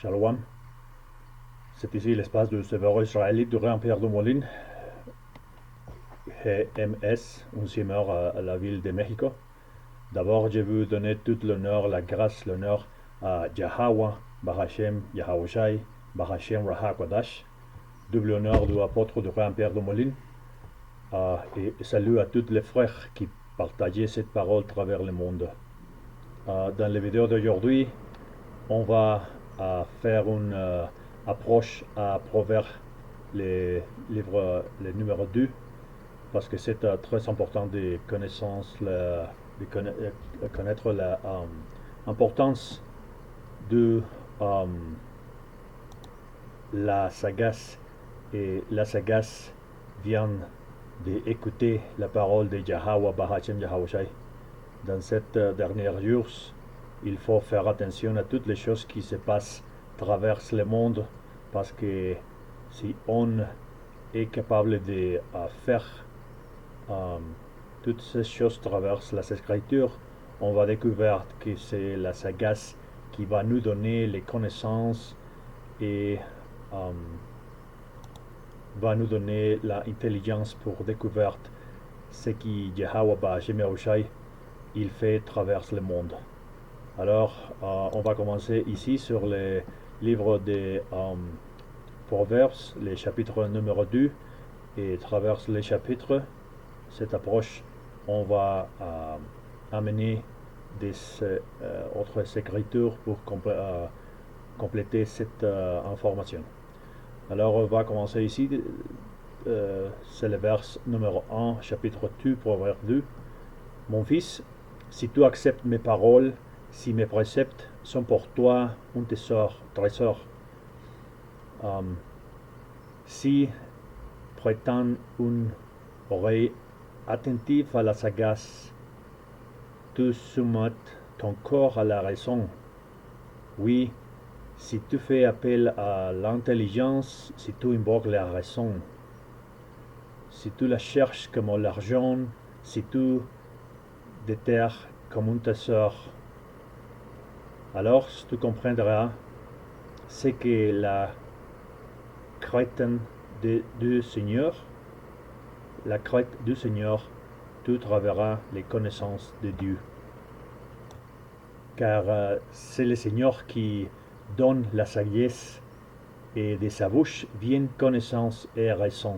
Shalom. C'est ici l'espace du serveur israélite du Ré-Empire de Moline, MS, un simmer à la ville de Mexico. D'abord, je veux donner tout l'honneur, la grâce, l'honneur à Yahweh, Bahashem, Yahawashi, Bahashem, Rahakwadash, double honneur du apôtre du Ré-Empire de Moline. Et salut à tous les frères qui partageaient cette parole à travers le monde. Dans la vidéo d'aujourd'hui, on va faire une approche à Proverbe, le livre le numéro 2, parce que c'est très important de connaître l'importance de la sagesse, et la sagesse vient d'écouter la parole de Yahweh Bahachem Yahawashi. Dans cette dernière jours, il faut faire attention à toutes les choses qui se passent à travers le monde, parce que si on est capable de faire toutes ces choses à travers les Écritures, on va découvrir que c'est la sagesse qui va nous donner les connaissances et va nous donner l'intelligence pour découvrir ce qui Yahweh Bahashem Yahushai il fait à travers le monde. Alors, on va commencer ici sur le livre des Proverbes, le chapitre numéro 2, et à travers les chapitres, cette approche, on va amener des autres écritures pour compléter cette information. Alors, on va commencer ici, c'est le vers numéro 1, chapitre 2, Proverbe 2. Mon fils, si tu acceptes mes paroles, si mes préceptes sont pour toi un trésor, si prétends une oreille attentive à la sagesse, tu soumets ton corps à la raison. Oui, si tu fais appel à l'intelligence, si tu invoques la raison, si tu la cherches comme l'argent, si tu déterres comme un trésor, alors tu comprendras ce que la crête du Seigneur, la crête du Seigneur, tu trouveras les connaissances de Dieu. Car c'est le Seigneur qui donne la sagesse, et de sa bouche viennent connaissance et raison.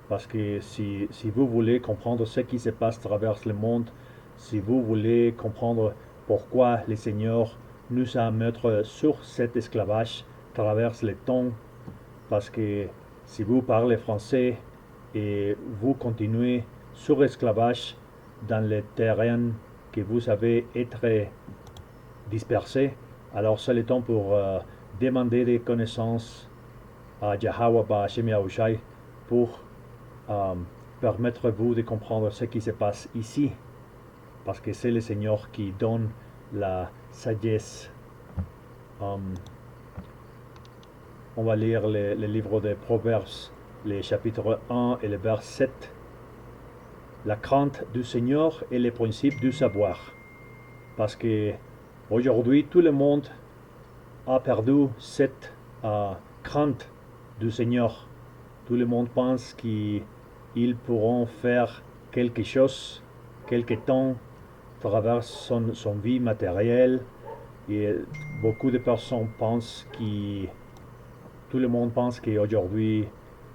Parce que si vous voulez comprendre ce qui se passe à travers le monde, si vous voulez comprendre pourquoi le Seigneur nous a mis sur cet esclavage à travers le temps, parce que si vous parlez français et vous continuez sur l'esclavage dans le terrain que vous savez être dispersé, alors c'est le temps pour demander des connaissances à Yahweh Bahashem Yahushai pour permettre vous de comprendre ce qui se passe ici, parce que c'est le Seigneur qui donne la sagesse. On va lire le livre des Proverbes, les chapitres 1 et le vers 7. La crainte du Seigneur est le principe du savoir, parce que aujourd'hui tout le monde a perdu cette crainte du Seigneur. Tout le monde pense qu'ils pourront faire quelque chose, quelque temps, à travers son vie matérielle. Et beaucoup de personnes pensent tout le monde pense qu'aujourd'hui,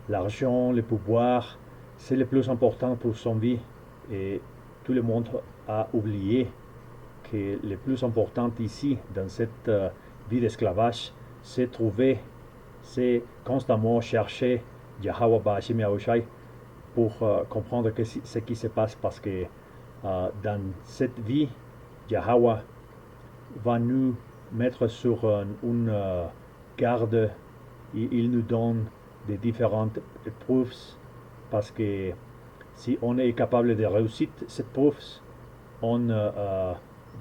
l'argent, le pouvoir, c'est le plus important pour son vie. Et tout le monde a oublié que le plus important ici, dans cette vie d'esclavage, c'est constamment chercher Yahweh Bahashem Yahushai pour comprendre ce qui se passe, parce que dans cette vie, Yahweh va nous mettre sur une garde. Il nous donne des différentes épreuves, parce que si on est capable de réussir cette épreuve, on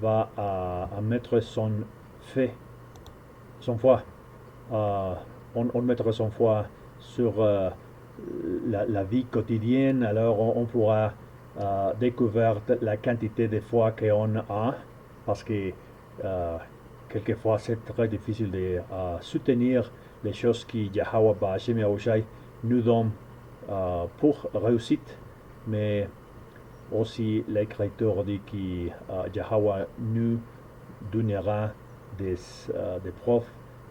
va mettre son foi, on mettra son foi sur la vie quotidienne. Alors on pourra découvrir la quantité de foi qu'on a, parce que quelquefois c'est très difficile de soutenir les choses que Yahweh Ba'Hashem Yahushai nous donne pour réussite, mais aussi l'Écriture dit que Yahweh nous donnera des preuves,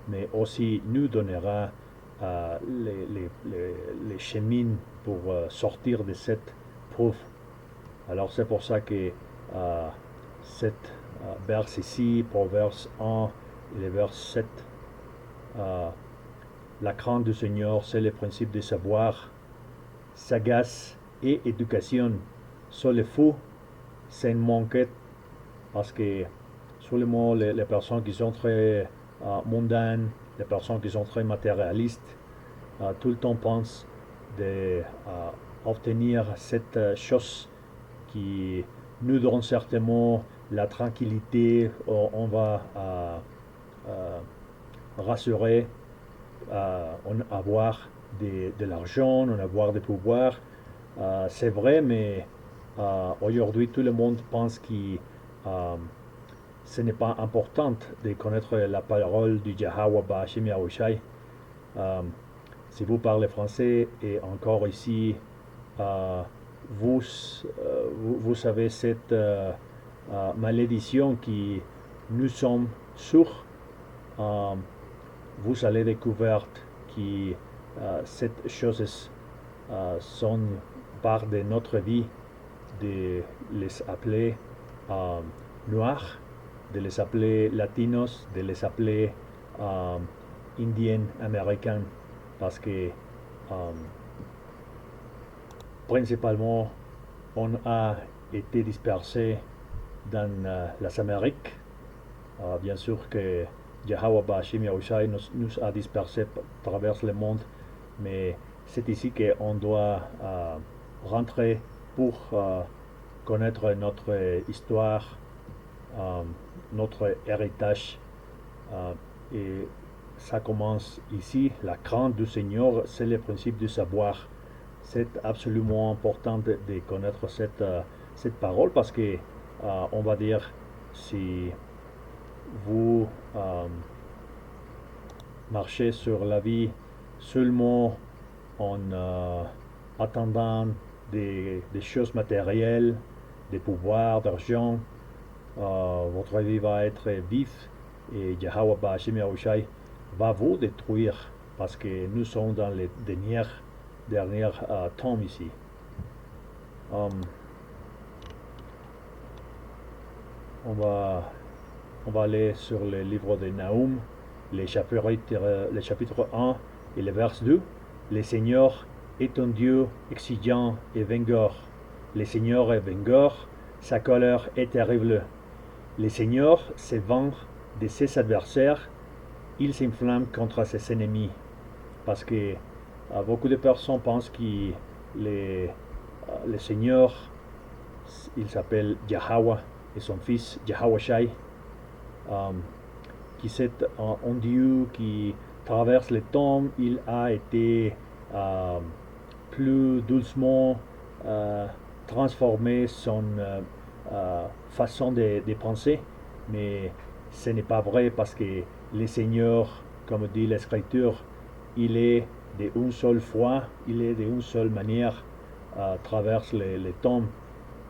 mais aussi nous donnera les chemins pour sortir de cette preuve. Alors c'est pour ça que cette verse ici, Proverbe 1 et le verse 7, la crainte du Seigneur, c'est le principe de savoir, sagesse et éducation. Sur le fou, c'est une manquette parce que seulement les personnes qui sont très mondaines, les personnes qui sont très matérialistes, tout le temps pensent d'obtenir cette chose qui nous donne certainement la tranquillité, on va rassurer, avoir de l'argent, on avoir des pouvoirs. C'est vrai, mais aujourd'hui tout le monde pense que ce n'est pas important de connaître la parole du Yahweh Ba'Hashem Yahushai. Si vous parlez français et encore ici, vous savez cette malédiction qui nous sommes sûrs, vous allez découvrir que ces choses sont part de notre vie, de les appeler noirs, de les appeler latinos, de les appeler indiens, américains, parce que principalement on a été dispersé dans les Amériques. Bien sûr que Yahweh Ba'Hashem Yahushai nous a dispersés à travers le monde, mais c'est ici qu'on doit rentrer pour connaître notre histoire, notre héritage, et ça commence ici. La crainte du Seigneur, c'est le principe du savoir. C'est absolument important de connaître cette parole parce que on va dire, si vous marchez sur la vie seulement en attendant des choses matérielles, des pouvoirs, d'argent, votre vie va être vive et Yahweh Ba'Hashem Yahushai va vous détruire parce que nous sommes dans les derniers temps ici. On va aller sur le livre de Naoum, le chapitre 1 et le verset 2. Le Seigneur est un Dieu exigeant et vainqueur. Le Seigneur est vainqueur, sa colère est terrible. Le Seigneur se venge de ses adversaires, il s'inflamme contre ses ennemis. Parce que beaucoup de personnes pensent que le Seigneur, il s'appelle Yahweh et son fils Yahweh Shai, qui c'est un Dieu qui traverse le temps. Il a été plus doucement transformé son façon de penser, mais ce n'est pas vrai parce que le Seigneur, comme dit l'Écriture, il est d'une seule foi, il est d'une seule manière à travers les temps.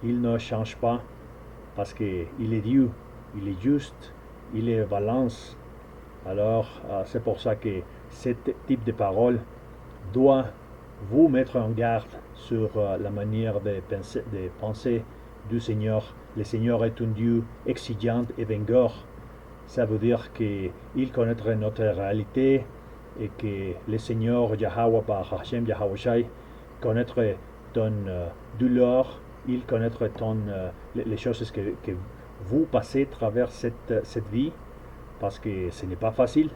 Il ne change pas parce qu'il est Dieu, il est juste, il est balance. Alors c'est pour ça que ce type de parole doit vous mettre en garde sur la manière de penser du Seigneur. Le Seigneur est un Dieu exigeant et vainqueur. Ça veut dire qu'il connaîtrait notre réalité et que le Seigneur Yahweh Ba'Hashem Yahushai connaîtrait ton douleur, il connaîtrait les choses que vous passez à travers cette vie, parce que ce n'est pas facile.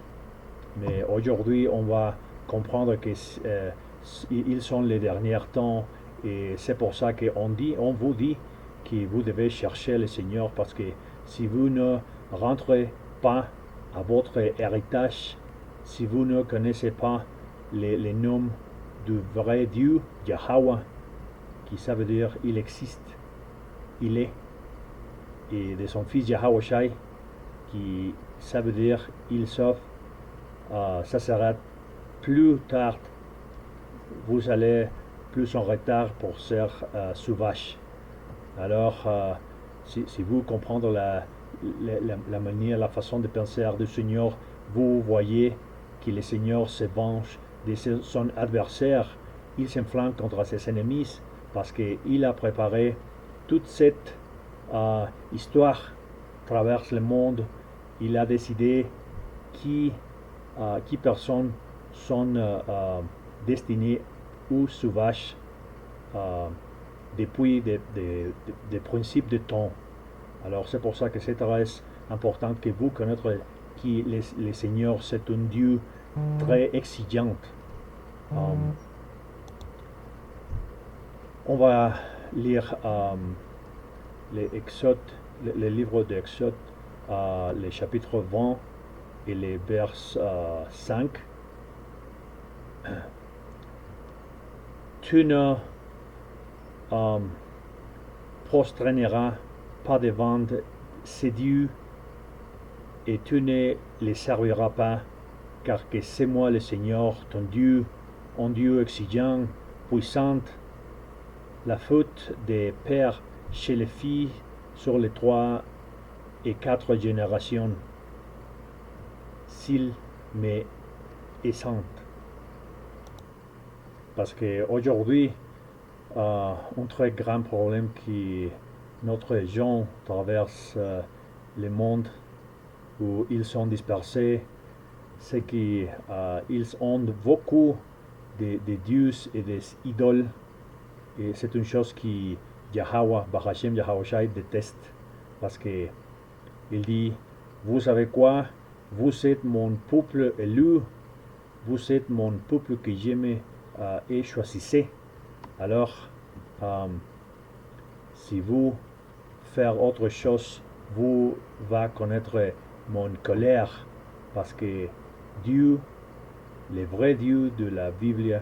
Mais aujourd'hui, on va comprendre qu'ils sont les derniers temps, et c'est pour ça on vous dit que vous devez chercher le Seigneur, parce que si vous ne rentrez pas à votre héritage, si vous ne connaissez pas les noms du vrai Dieu, Yahweh, qui ça veut dire il existe, il est, et de son fils Yahweh Shai, qui ça veut dire il sauve, ça sera plus tard, vous allez plus en retard pour ser sauvage. Alors, si vous comprenez la manière, la façon de penser du Seigneur, vous voyez que le Seigneur se venge de son adversaire, il s'enflamme contre ses ennemis parce qu'il a préparé toute cette histoire à travers le monde. Il a décidé qui personnes sont destinées ou sauvages depuis des principes de temps. Alors c'est pour ça que c'est très important que vous connaissez que le Seigneur c'est un Dieu très exigeant. On va lire le livre d'Exode, le chapitre 20 et les vers 5. Tu ne prosterneras pas devant ces dieux et tu ne les serviras pas, car que c'est moi le Seigneur, ton Dieu, un Dieu exigeant, puissant. La faute des pères chez les filles sur les 3 et 4 générations, s'ils me sentent. Parce qu'aujourd'hui, un très grand problème que notre gens traversent le monde où ils sont dispersés, c'est qu'ils ont beaucoup de dieux et des idoles. Et c'est une chose que Yahweh, Bahashem Yahawashi déteste. Parce qu'il dit, vous savez quoi? Vous êtes mon peuple élu. Vous êtes mon peuple que j'aime et choisissez. Alors, si vous faites autre chose, vous va connaître mon colère. Parce que Dieu, le vrai Dieu de la Bible,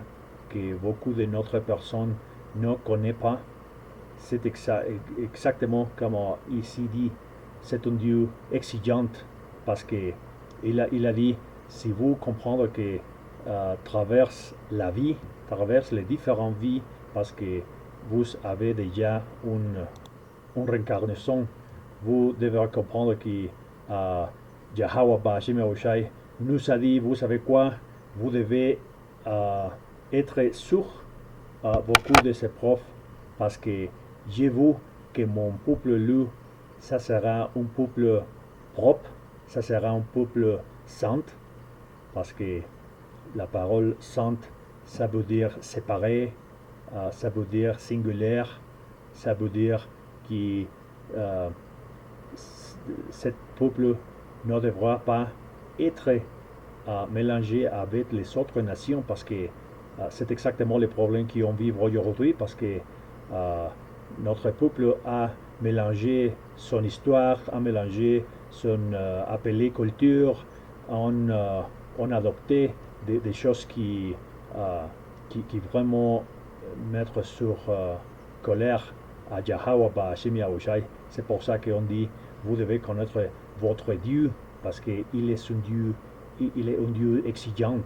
que beaucoup de notre personne ne connaît pas, c'est exactement comme ici dit, c'est un Dieu exigeant parce que il a dit, si vous comprenez que traverse la vie, traverse les différentes vies, parce que vous avez déjà une réincarnation, vous devez comprendre que Yahweh Bashim Yahushai nous a dit, vous savez quoi, vous devez être sûr beaucoup de ces profs parce que j'ai vu que mon peuple lui, ça sera un peuple propre, ça sera un peuple saint, parce que la parole sainte, ça veut dire séparé, ça veut dire singulière, ça veut dire que ce peuple ne devra pas être mélangé avec les autres nations parce que c'est exactement le problème qu'on vit aujourd'hui parce que notre peuple a mélangé son histoire, a mélangé son appelé culture, on adopté des choses qui vraiment mettent sur colère à Yahweh Ba'ashim Yahushai. C'est pour ça qu'on dit vous devez connaître votre Dieu parce qu'il est un Dieu, il est un Dieu exigeant,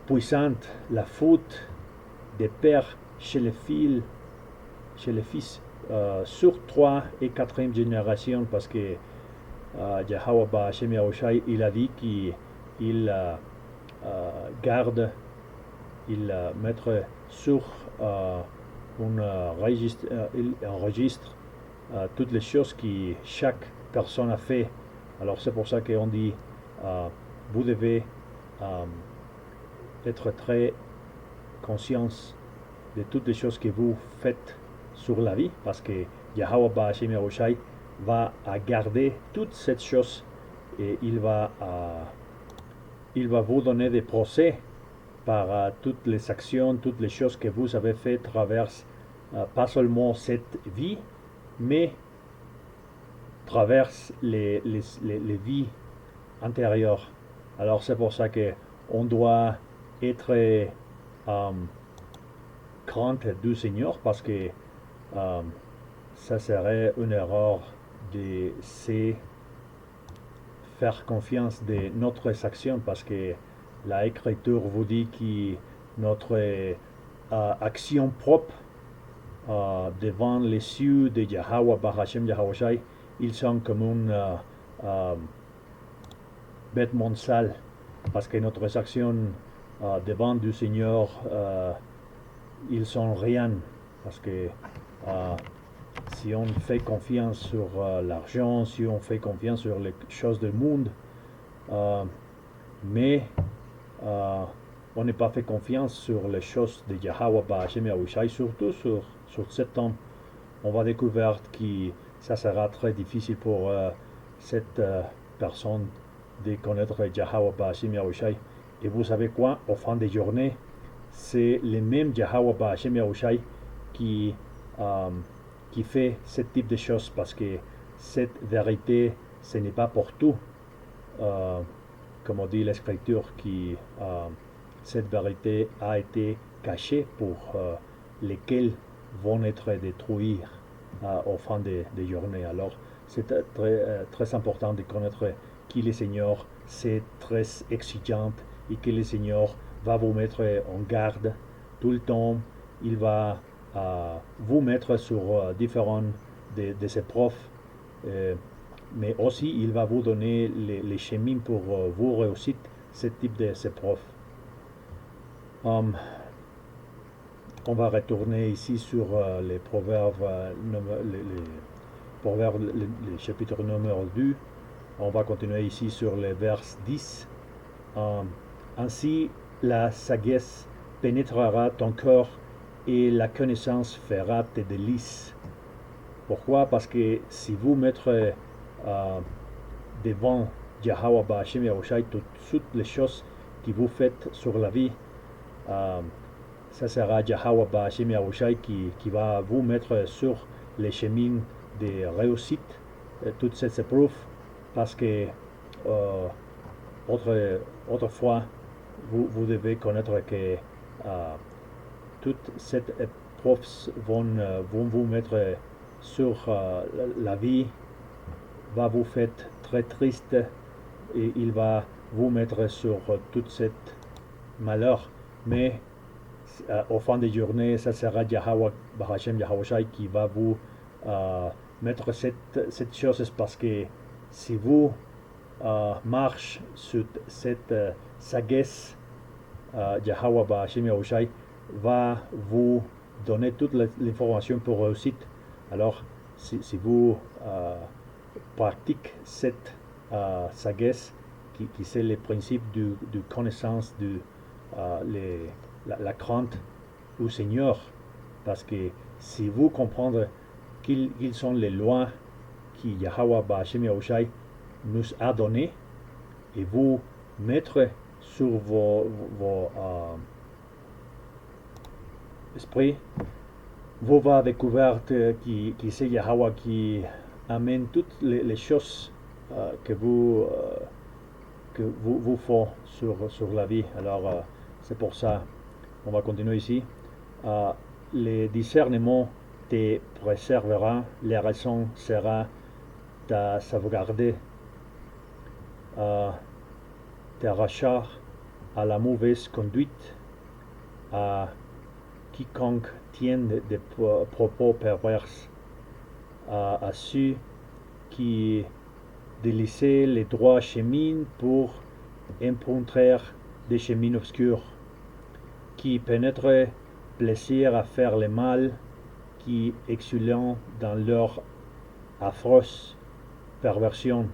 puissante. La faute des pères chez les fils sur 3 et 4e génération parce que Yahweh Ba'ashim Yahushai il a dit qu'il garde, il mettre sur il enregistre toutes les choses que chaque personne a fait. Alors c'est pour ça qu'on dit vous devez être très conscient de toutes les choses que vous faites sur la vie parce que Yahweh Ba'ashim Yahushai va garder toutes ces choses et il va vous donner des procès par toutes les actions, toutes les choses que vous avez faites traverse pas seulement cette vie, mais traverse les vies antérieures. Alors c'est pour ça qu'on doit être crainte du Seigneur parce que ça serait une erreur de se faire confiance de notre action parce que la Écriture vous dit que notre action propre devant les yeux de Yahweh, Bahashem Yahweh, ils sont comme une vêtement sale parce que notre action devant du Seigneur, ils sont rien parce que si on fait confiance sur l'argent, si on fait confiance sur les choses du monde, mais on n'est pas fait confiance sur les choses de Yahweh, Bahashem Yahushai, surtout sur cet homme. On va découvrir que ça sera très difficile pour cette personne de connaître Yahweh, Bahashem Yahushai. Et vous savez quoi? Au fin des journées, c'est le même Yahweh, Bahashem Yahushai qui fait ce type de choses parce que cette vérité, ce n'est pas pour tout. Comme on dit l'Écriture, qui cette vérité a été cachée pour lesquels vont être détruits au fin des journées. Alors, c'est très important de connaître qui le Seigneur, c'est très exigeant et que le Seigneur va vous mettre en garde tout le temps. Il va vous mettre sur différents de ses profs, mais aussi il va vous donner les chemins pour vous réussir ce type de ces profs. On va retourner ici sur les proverbes, le chapitre numéro 2. On va continuer ici sur le vers 10. Ainsi, la sagesse pénétrera ton cœur et la connaissance fera tes délices. Pourquoi? Parce que si vous mettrez devant Yahweh, Bahashem Yahushai, toutes les choses que vous faites sur la vie, ça sera Yahweh, Bahashem Yahushai qui va vous mettre sur les chemins de réussite, toutes ces épreuves, parce que autrefois, vous devez connaître que toutes ces épreuves vont vous mettre sur la vie, va vous faire très triste et il va vous mettre sur toute cette malheur. Mais au fin des journées, ça sera Yahweh, Bahashem Yahushai qui va vous mettre cette chose parce que si vous marchez sur cette sagesse, Yahweh, Bahashem Yahushai va vous donner toute l'information pour réussir. Alors, si vous pratiquez cette sagesse, qui c'est le principe de connaissance, de la crainte au Seigneur, parce que si vous comprenez quelles sont les lois que Yahweh, Bahashem Yahushai nous a données, et vous mettre sur vos esprits, vous va découvrir que c'est Yahweh qui amène toutes les choses que vous faites sur la vie. Alors, c'est pour ça, on va continuer ici. Le discernement te préservera, les raisons sera ta sauvegarder, t'arracher à la mauvaise conduite, à quiconque tient des propos pervers, à ceux qui délaissent les droits chemins pour emprunter des chemins obscurs, qui pénètrent plaisir à faire le mal, qui excellent dans leur affreuse perversion,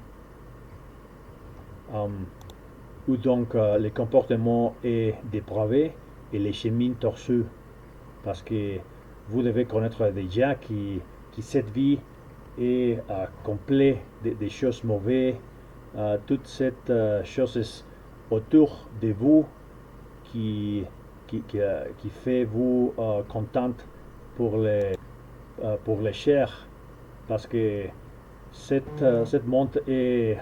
où donc le comportement est dépravé et les chemins tortueux, parce que vous devez connaître déjà que cette vie est complète des choses mauvaises, toutes ces choses autour de vous qui fait vous contente pour les chairs, parce que cette monde est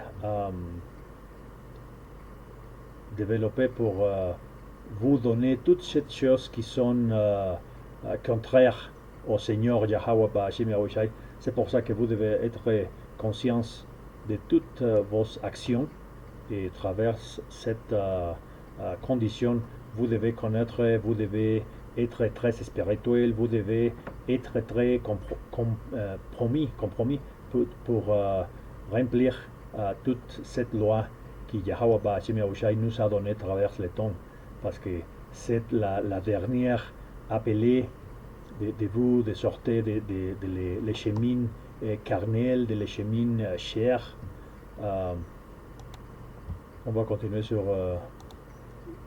développé pour vous donner toutes ces choses qui sont contraires au Seigneur Yahweh, Bahashem Yahushai. C'est pour ça que vous devez être conscient de toutes vos actions. Et à travers cette condition, vous devez connaître, vous devez être très spirituel, vous devez être très compromis pour remplir toute cette loi que Yahweh Ba'Hashem Yahushai nous a donnée à travers le temps. Parce que c'est la dernière appelée de vous de sortir de les chemins carnels, de les chemins chers. On va continuer sur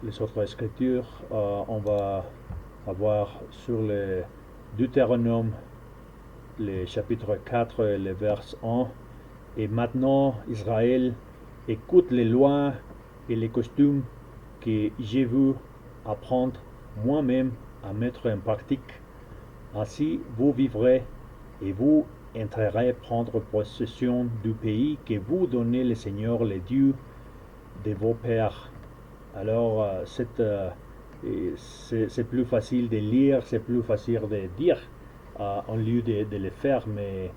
les autres écritures. On va avoir sur le Deutéronome, le chapitre 4, le vers 1. Et maintenant, Israël, écoute les lois et les costumes que j'ai vu apprendre moi-même à mettre en pratique. Ainsi, vous vivrez et vous entrerez prendre possession du pays que vous donnez le Seigneur, le Dieu de vos pères. Alors, c'est plus facile de lire, c'est plus facile de dire en lieu de le faire, mais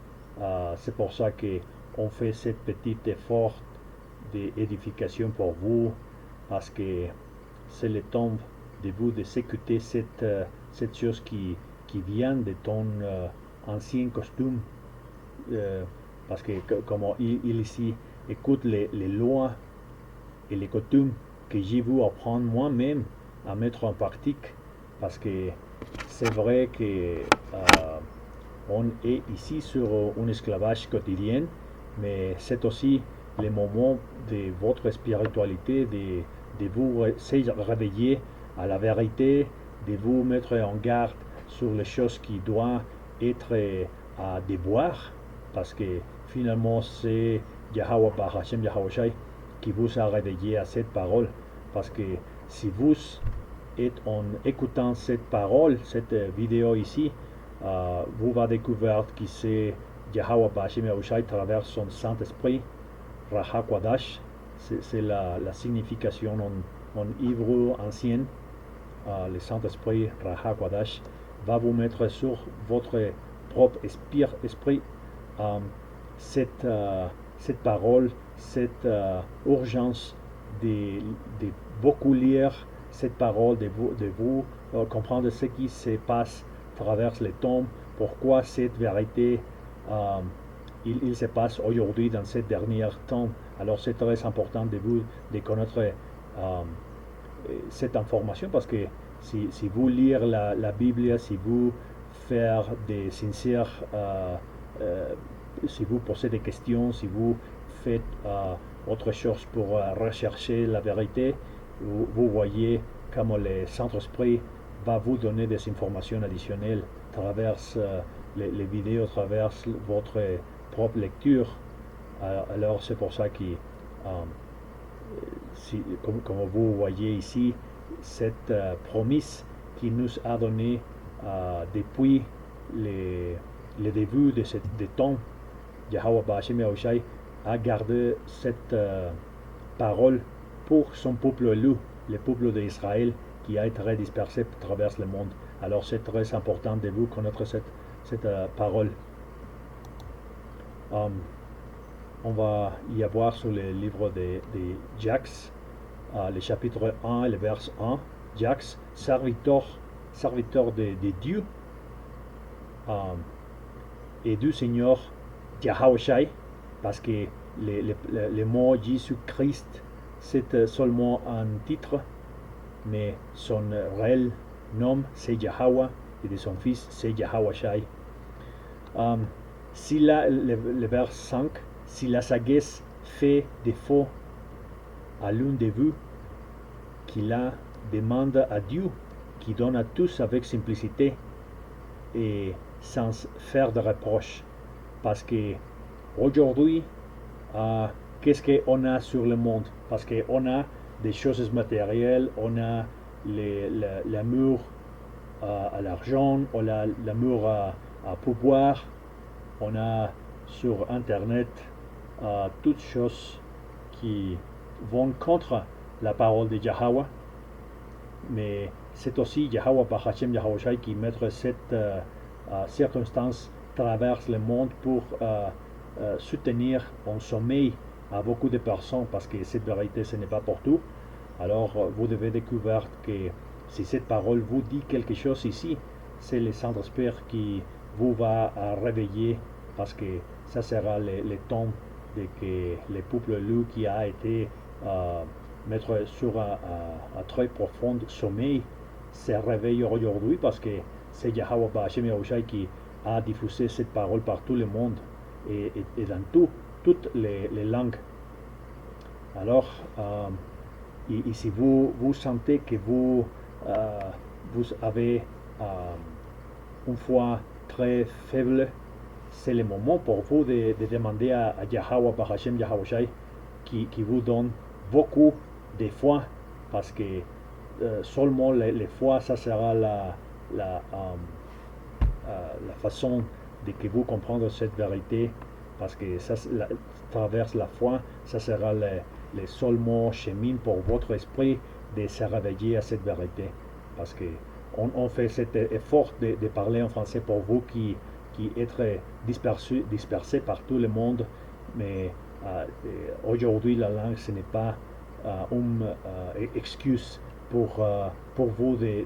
c'est pour ça qu'on fait cette petite effort d'édification pour vous, parce que c'est le temps de vous de s'écouter cette chose qui vient de ton ancien costume, parce que comme il ici écoute les lois et les coutumes que j'ai vu apprendre moi-même à mettre en pratique, parce que c'est vrai que on est ici sur un esclavage quotidien, mais c'est aussi le moment de votre spiritualité, de vous réveiller à la vérité, de vous mettre en garde sur les choses qui doivent être à déboire, parce que finalement c'est Yahweh Ba'Hashem Yahushai qui vous a réveillé à cette parole, parce que si vous êtes en écoutant cette parole, cette vidéo ici, vous va découvrir que c'est Yahweh Ba'Hashem Yahushai à travers son Saint-Esprit, Raha Kwadash, c'est la signification en hébreu ancien, le Saint-Esprit, Raha Kwadash, va vous mettre sur votre propre esprit cette parole, cette urgence de beaucoup lire cette parole, de vous comprendre ce qui se passe à travers les temps, pourquoi cette vérité il se passe aujourd'hui dans ces derniers temps. Alors c'est très important de vous de connaître cette information, parce que si vous lire la Bible, si vous faire des sincères, si vous posez des questions, si vous faites autre chose pour rechercher la vérité, vous voyez comment le Saint-Esprit va vous donner des informations additionnelles à travers les vidéos, à travers votre propre lecture. Alors c'est pour ça que comme vous voyez ici, cette promesse qu'il nous a donnée depuis le début de des temps, Yahweh Ba'Hashem Yahushai a gardé cette parole pour son peuple élu, le peuple d'Israël qui a été dispersé à travers le monde. Alors c'est très important de vous connaître cette parole. On va y avoir sur le livre de Jacques, le chapitre 1 et le vers 1, Jacques, serviteur de Dieu et du Seigneur Yahushai, parce que le mot Jésus-Christ c'est seulement un titre, mais son réel nom c'est Yahweh et de son fils c'est Yahushai. Si le vers 5, si la sagesse fait défaut à l'un de vous, qui la demande à Dieu, qui donne à tous avec simplicité et sans faire de reproches. Parce que aujourd'hui, qu'est-ce qu'on a sur le monde? Parce qu'on a des choses matérielles, on a l'amour à l'argent, on a l'amour à pouvoir, on a sur Internet toutes choses qui vont contre la parole de Yahweh, mais c'est aussi Yahweh Ba'Hashem Yahushai qui met cette circonstance traverse le monde pour soutenir en sommeil à beaucoup de personnes parce que cette vérité, ce n'est pas pour tout. Alors, vous devez découvrir que si cette parole vous dit quelque chose ici, c'est le Saint-Esprit qui vous va réveiller parce que ça sera le temps de que le peuple loup qui a été mettre sur un très profond sommeil se réveille aujourd'hui parce que c'est Yahweh Hashem Yahushai qui a diffusé cette parole par tout le monde et dans toutes les langues. Alors, et si vous sentez que vous avez une foi très faible, c'est le moment pour vous de demander à Yahweh Hashem Yahushai qui vous donne beaucoup de foi parce que seulement les fois ça sera la façon de que vous comprendre cette vérité parce que ça travers la foi ça sera le seulement chemin pour votre esprit de se réveiller à cette vérité parce que on fait cet effort de parler en français pour vous qui êtes dispersés par tout le monde mais aujourd'hui la langue ce n'est pas une excuse pour vous de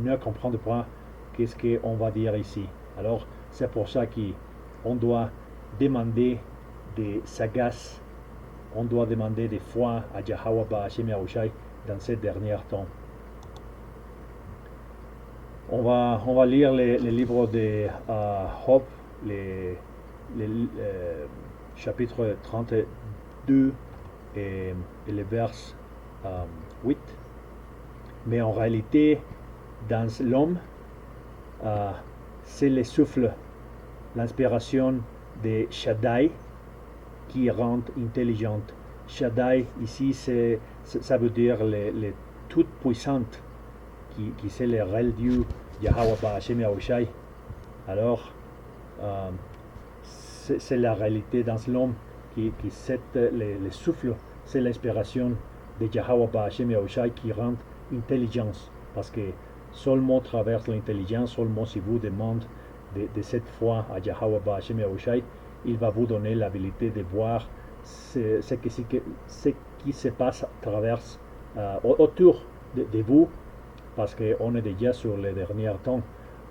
ne comprendre pas qu'est-ce qu'on va dire ici. Alors c'est pour ça qu'on doit demander des sagaces, on doit demander des foi à Yahweh Hashem Yahushai dans ces derniers temps. On va lire les livres de Job, les chapitres 32 et le vers 8. Mais en réalité, dans l'homme, c'est le souffle, l'inspiration de Shaddai qui rend intelligente. Shaddai, ici, ça veut dire le toute-puissante, qui c'est le réel Dieu, Yahweh Hashem Yahushai. Alors, c'est la réalité dans l'homme qui c'est le souffle, c'est l'inspiration de Yahweh Hashem Yahushai qui rend intelligence. Parce que seulement à travers l'intelligence, seulement si vous demandez de cette foi à Yahweh Hashem Yahushai, il va vous donner l'habilité de voir ce qui se passe à travers, autour de vous, parce qu'on est déjà sur les derniers temps.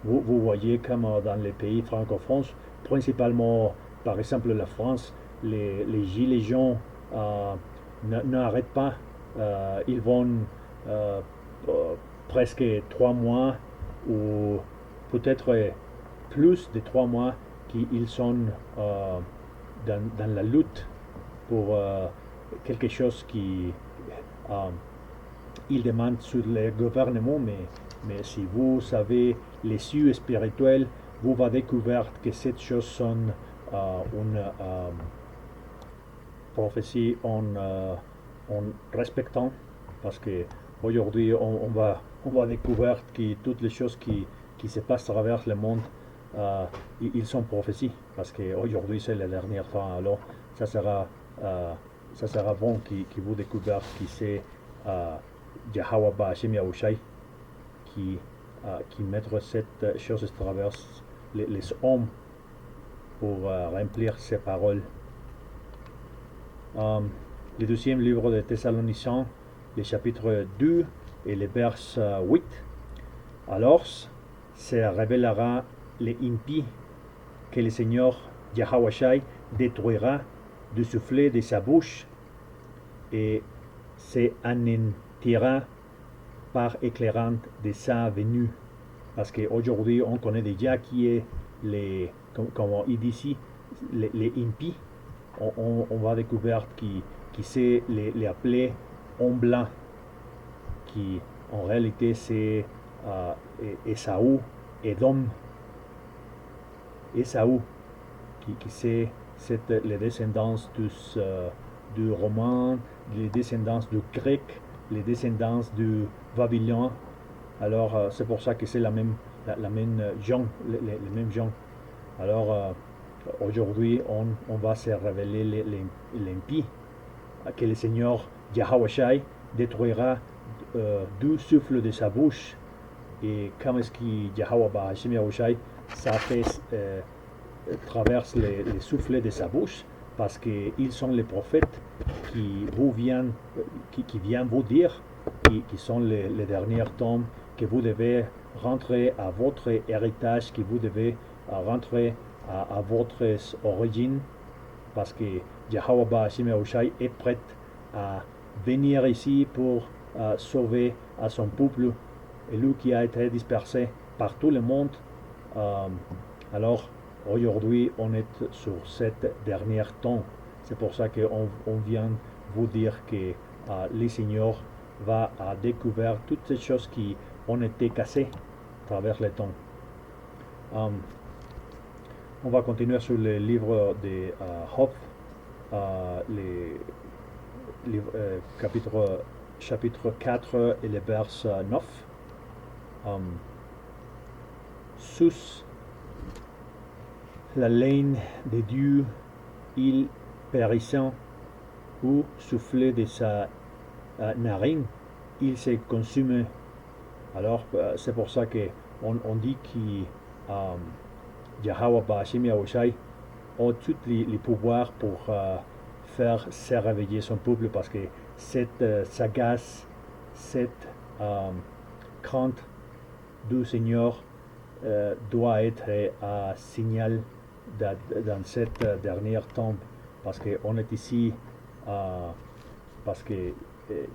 Vous voyez comme dans les pays francophones, principalement par exemple la France, les gilets jaunes n'arrêtent pas. Ils vont presque 3 mois ou peut-être plus de 3 mois qu'ils sont dans la lutte pour quelque chose qui ils demandent sur le gouvernement, mais si vous savez les cieux spirituels, vous va découvrir que cette chose sont une prophétie en respectant, parce que aujourd'hui on va découvrir que toutes les choses qui se passent à travers le monde, ils sont prophéties, parce qu'aujourd'hui c'est le dernier temps. Alors ça sera bon que vous découvrez qui c'est Yahweh Hashem Yahushai qui mettra cette chose à travers les hommes pour remplir ses paroles. Le deuxième livre de Thessaloniciens, le chapitre 2 et le vers 8. Alors se révélera les impies que le Seigneur Yahushai détruira du soufflet de sa bouche et se anéantira par éclairant de sa venue. Parce qu'aujourd'hui on connaît déjà qui est comme il dit ici, les impies. On va découvrir qui c'est les appelés hommes blancs, qui en réalité c'est Esaü, Edom. Esaü, qui c'est les descendants du romain, les descendants du grec, les descendants du babylon. Alors c'est pour ça que c'est la même gens, les mêmes gens. Alors aujourd'hui on va se révéler l'impie que le Seigneur Yahushai détruira du souffle de sa bouche. Et comme est-ce que Yahweh Hashem Yahushai ça fait traverse les soufflets de sa bouche, parce qu'ils sont les prophètes qui viennent vous dire, qui sont les derniers temps, que vous devez rentrer à votre héritage, que vous devez rentrer à votre origine, parce que Yahweh Ba'ashim Yahushai est prêt à venir ici pour sauver à son peuple, et lui qui a été dispersé par tout le monde. Alors aujourd'hui on est sur cette dernière temps. C'est pour ça qu'on vient vous dire que le Seigneur va découvrir toutes ces choses qui ont été cassées à travers le temps. On va continuer sur le livre de Hoph, chapitre 4 et le verset 9. Sous la laine de Dieu, il périssant, ou soufflé de sa narine, il s'est consumé. Alors c'est pour ça qu'on dit que Yahweh Ba'ashim Yahushai a tous les pouvoirs pour faire se réveiller son peuple, parce que cette sagesse, cette crainte du Seigneur doit être un signal dans cette dernière temps, parce qu'on est ici, parce que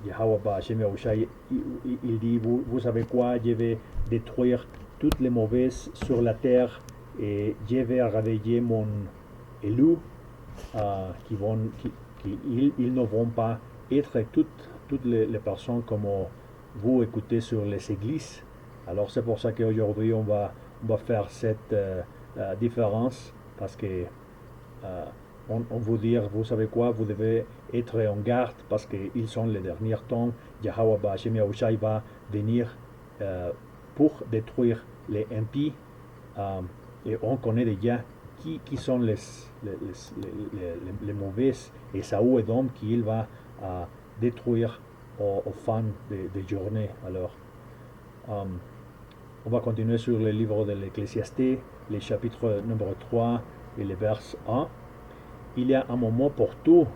Yahweh Ba'ashim Yahushai, il dit, vous savez quoi, je vais détruire toutes les mauvaises sur la terre, et je vais réveiller mon élu, ils ne vont pas être toutes les personnes comme vous écoutez sur les églises. Alors c'est pour ça qu'aujourd'hui on va faire cette différence, parce que on vous dit, vous savez quoi, vous devez être en garde, parce qu'ils sont les derniers temps. Yahweh Ba'ashim Yahushai va venir pour détruire les impies, et on connaît déjà qui sont les mauvais, et Saoul et Dom qu'il va détruire aux fins de journée. Alors on va continuer sur le livre de l'Ecclésiasté, le chapitre numéro 3 et le verset 1. Il y a un moment pour tout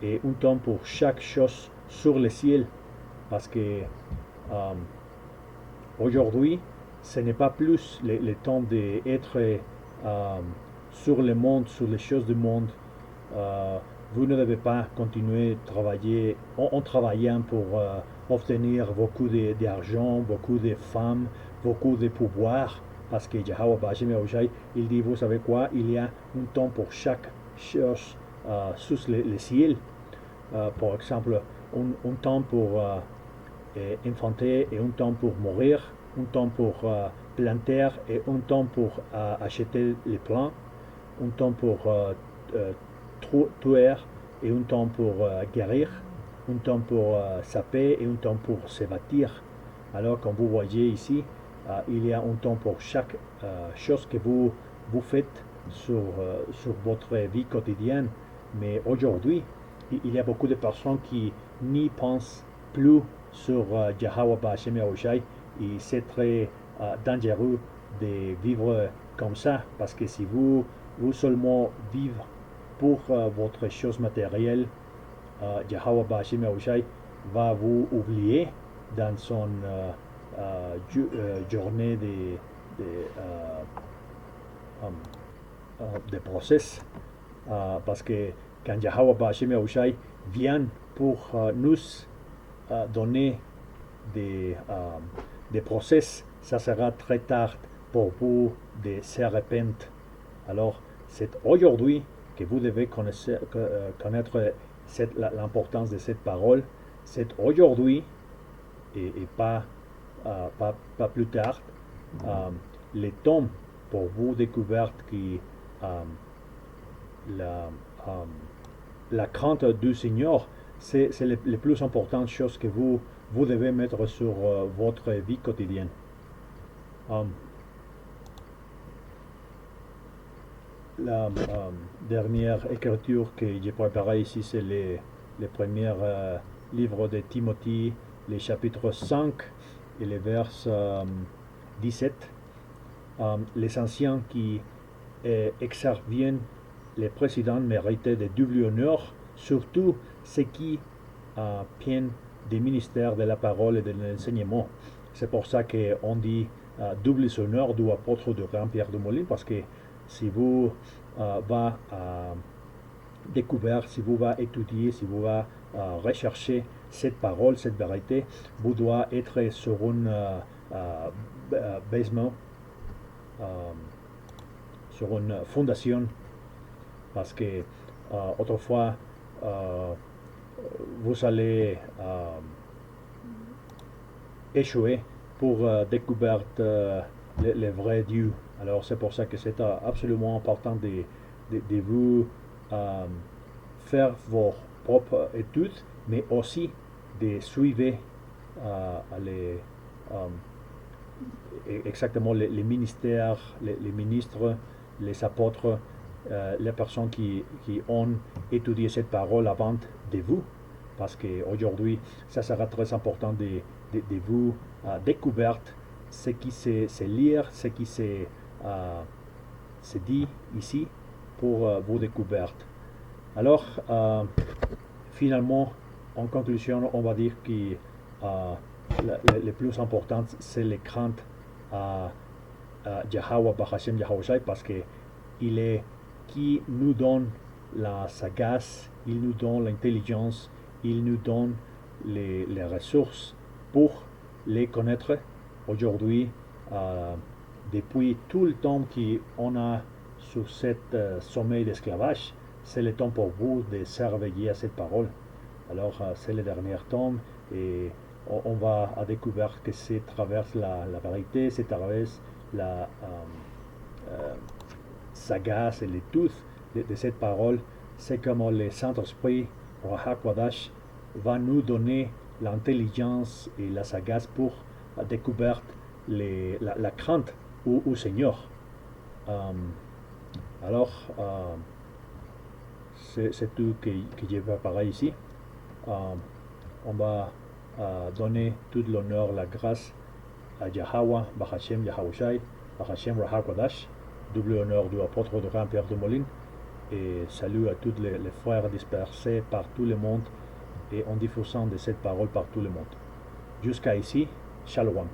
et un temps pour chaque chose sur le ciel, parce que aujourd'hui ce n'est pas plus le temps d'être sur le monde, sur les choses du monde. Vous ne devez pas continuer à travailler en travaillant pour obtenir beaucoup d'argent, beaucoup de femmes, beaucoup de pouvoir, parce que Yahweh Ba'ashim Yahushai, il dit, vous savez quoi, il y a un temps pour chaque chose sous le ciel. Par exemple, un temps pour infanter et un temps pour mourir, un temps pour planter et un temps pour acheter les plants, un temps pour tuer et un temps pour guérir, un temps pour saper et un temps pour se bâtir. Alors comme vous voyez ici, il y a un temps pour chaque chose que vous faites sur votre vie quotidienne. Mais aujourd'hui, il y a beaucoup de personnes qui n'y pensent plus sur Yahweh Ba'ashim Yahushai, et c'est très dangereux de vivre comme ça, parce que si vous seulement vivez pour votre chose matérielle, Yahweh Ba'ashim Yahushai va vous oublier dans son journée de process, parce que quand Yahweh Ba'ashim Yahushai vient pour nous donner des process, ça sera très tard pour vous de se répandre. Alors c'est aujourd'hui que vous devez connaître l'importance de cette parole. C'est aujourd'hui et pas plus tard. Le temps pour vous découvrir que la crainte du Seigneur, c'est les plus importantes choses que vous devez mettre sur votre vie quotidienne. La dernière écriture que j'ai préparée ici, c'est le premier livre de Timothée, les chapitres 5 et les vers 17. Les anciens qui exercent bien les présidents méritent de double honneur, surtout ceux qui viennent des ministères de la parole et de l'enseignement. C'est pour ça qu'on dit double honneur du apôtre de Jean-Pierre de Molins, parce que si vous va découvrir, si vous va étudier, si vous va rechercher cette parole, cette vérité, vous doit être sur un basement, sur une fondation, parce que autrefois vous allez échouer pour découvrir les vrais dieux. Alors c'est pour ça que c'est absolument important de vous faire vos propres études, mais aussi de suivre exactement les ministères, les ministres, les apôtres, les personnes qui ont étudié cette parole avant de vous, parce qu'aujourd'hui, ça sera très important de vous découvrir ce qui se lire, ce qui se dit ici pour vos découvertes. Alors, finalement, en conclusion, on va dire que le plus important, c'est les craintes à Yahweh, Bahashem, Yahweh, parce qu'il est qui nous donne la sagesse, il nous donne l'intelligence, il nous donne les ressources pour les connaître. Aujourd'hui, depuis tout le temps qu'on a sur cette sommeil d'esclavage, c'est le temps pour vous de s'éveiller à cette parole. Alors, c'est le dernier temps et on va découvrir que c'est à travers la vérité, c'est à travers la sagesse et l'étude de cette parole, c'est comme le Saint-Esprit, Ruach Kodesh, va nous donner l'intelligence et la sagesse pour découvrir la crainte au Seigneur. Alors, c'est tout que j'ai préparé ici. On va donner tout l'honneur, la grâce à Yahweh, Bahashem, Yahushai, Bahashem, Ruach Kodesh, double honneur du apôtre de Jean-Pierre de Molins, et salut à tous les frères dispersés par tout le monde et en diffusant de cette parole par tout le monde. Jusqu'à ici, Shalom.